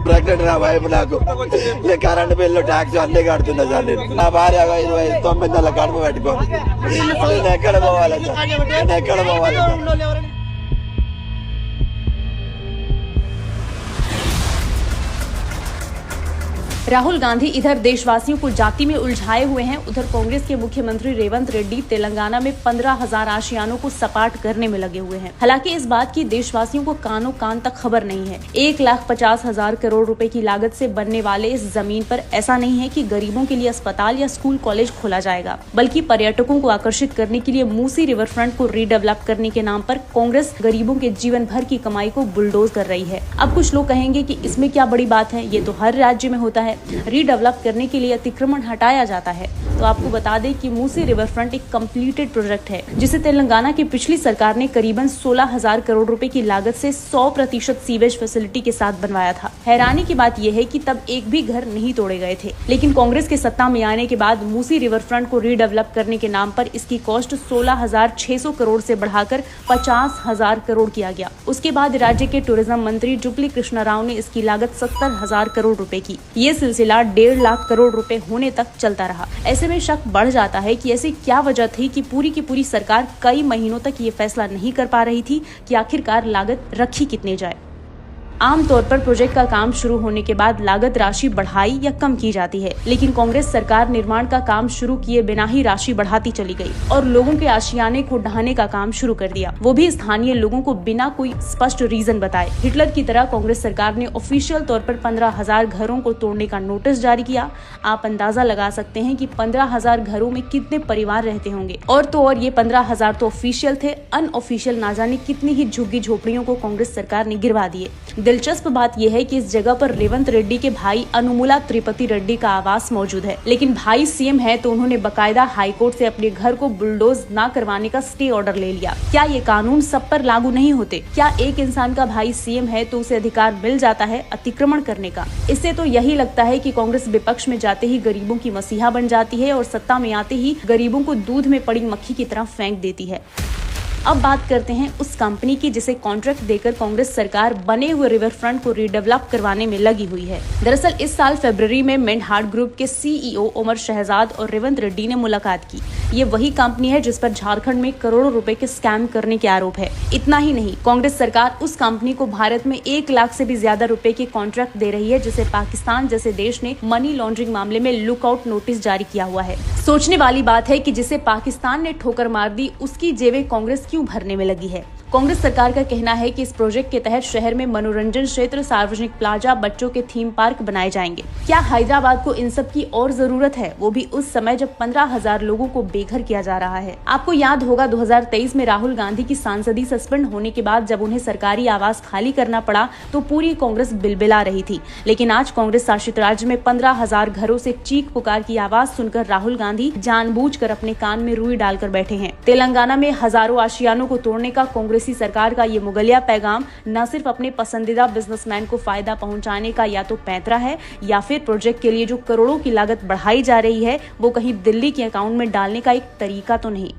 Pregnant నా wife నాకు current bill tax అన్ని కడుతున్నా సార్. నా భార్య 29 నెలల కడుపు పెట్టుకోండి. నేను ఎక్కడ పోవాలి సార్? నేను ఎక్కడ పోవాలి? राहुल गांधी इधर देशवासियों को जाति में उलझाए हुए हैं, उधर कांग्रेस के मुख्यमंत्री रेवंत रेड्डी तेलंगाना में 15,000 आशियानों को सपाट करने में लगे हुए हैं। हालांकि इस बात की देशवासियों को कानों कान तक खबर नहीं है। 1,50,000 करोड़ रुपए की लागत से बनने वाले इस जमीन पर ऐसा नहीं है कि गरीबों के लिए अस्पताल या स्कूल कॉलेज खोला जाएगा, बल्कि पर्यटकों को आकर्षित करने के लिए मूसी रिवर फ्रंट को रीडेवलप करने के नाम पर कांग्रेस गरीबों के जीवन भर की कमाई को बुलडोज कर रही है। अब कुछ लोग कहेंगे कि इसमें क्या बड़ी बात है, ये तो हर राज्य में होता है। रीडेवलप करने के लिए अतिक्रमण हटाया जाता है। तो आपको बता दें कि मूसी रिवर फ्रंट एक कंप्लीटेड प्रोजेक्ट है, जिसे तेलंगाना की पिछली सरकार ने करीबन 16,000 करोड़ रुपए की लागत से 100% सीवेज फैसिलिटी के साथ बनवाया था। हैरानी की बात यह है कि तब एक भी घर नहीं तोड़े गए थे, लेकिन कांग्रेस के सत्ता में आने के बाद मूसी रिवर फ्रंट को रीडेवलप करने के नाम पर इसकी कॉस्ट 16,600 करोड़ से बढ़ाकर 50,000 करोड़ किया गया। उसके बाद राज्य के टूरिज्म मंत्री जुबली कृष्णा राव ने इसकी लागत 70,000 करोड़ रुपए की। ये सिलसिला 1.5 लाख करोड़ रुपए होने तक चलता रहा। ऐसे में शक बढ़ जाता है कि ऐसी क्या वजह थी कि पूरी की पूरी सरकार कई महीनों तक ये फैसला नहीं कर पा रही थी कि आखिरकार लागत रखी कितने जाए। आमतौर पर प्रोजेक्ट का काम शुरू होने के बाद लागत राशि बढ़ाई या कम की जाती है, लेकिन कांग्रेस सरकार निर्माण का काम शुरू किए बिना ही राशि बढ़ाती चली गई और लोगों के आशियाने को ढहाने का काम शुरू कर दिया, वो भी स्थानीय लोगों को बिना कोई स्पष्ट रीजन बताए। हिटलर की तरह कांग्रेस सरकार ने ऑफिशियल तौर पर 15,000 घरों को तोड़ने का नोटिस जारी किया। आप अंदाजा लगा सकते हैं कि 15,000 घरों में कितने परिवार रहते होंगे। और तो और ये 15,000 तो ऑफिशियल थे, अनऑफिशियल ना जाने कितनी ही झुग्गी झोपड़ियों को कांग्रेस सरकार ने गिरवा दिए। दिलचस्प बात यह है कि इस जगह पर रेवंत रेड्डी के भाई अनुमुला त्रिपति रेड्डी का आवास मौजूद है, लेकिन भाई सीएम है तो उन्होंने बकायदा हाईकोर्ट से अपने घर को बुलडोज न करवाने का स्टे ऑर्डर ले लिया। क्या ये कानून सब पर लागू नहीं होते? क्या एक इंसान का भाई सीएम है तो उसे अधिकार मिल जाता है अतिक्रमण करने का? इससे तो यही लगता है कि कांग्रेस विपक्ष में जाते ही गरीबों की मसीहा बन जाती है और सत्ता में आते ही गरीबों को दूध में पड़ी मक्खी की तरह फेंक देती है। अब बात करते हैं उस कंपनी की जिसे कॉन्ट्रैक्ट देकर कांग्रेस सरकार बने हुए रिवर फ्रंट को रीडेवलप करवाने में लगी हुई है। दरअसल इस साल फरवरी में मेंढाड़ ग्रुप के सीईओ उमर शहजाद और रेवंत रेड्डी ने मुलाकात की। ये वही कंपनी है जिस पर झारखंड में करोड़ों रुपए के स्कैम करने के आरोप है। इतना ही नहीं, कांग्रेस सरकार उस कंपनी को भारत में 1 लाख से भी ज्यादा रुपए के कॉन्ट्रैक्ट दे रही है, जिसे पाकिस्तान जैसे देश ने मनी लॉन्ड्रिंग मामले में लुकआउट नोटिस जारी किया हुआ है। सोचने वाली बात है कि जिसे पाकिस्तान ने ठोकर मार दी, उसकी जेबें कांग्रेस क्यों भरने में लगी है। कांग्रेस सरकार का कहना है कि इस प्रोजेक्ट के तहत शहर में मनोरंजन क्षेत्र, सार्वजनिक प्लाजा, बच्चों के थीम पार्क बनाए जाएंगे। क्या हैदराबाद को इन सब की और जरूरत है, वो भी उस समय जब 15,000 लोगों को बेघर किया जा रहा है। आपको याद होगा 2023 में राहुल गांधी की सांसदी सस्पेंड होने के बाद जब उन्हें सरकारी आवास खाली करना पड़ा तो पूरी कांग्रेस बिलबिला रही थी, लेकिन आज कांग्रेस शासित राज्य में 15,000 घरों से चीख पुकार की आवाज सुनकर राहुल गांधी जानबूझकर अपने कान में रुई डालकर बैठे हैं। तेलंगाना में हजारों आशियानों को तोड़ने का कांग्रेसी सरकार का ये मुगलिया पैगाम न सिर्फ अपने पसंदीदा बिजनेसमैन को फायदा पहुंचाने का या तो पैंतरा है, या फिर प्रोजेक्ट के लिए जो करोड़ों की लागत बढ़ाई जा रही है वो कहीं दिल्ली के अकाउंट में डालने का एक तरीका तो नहीं।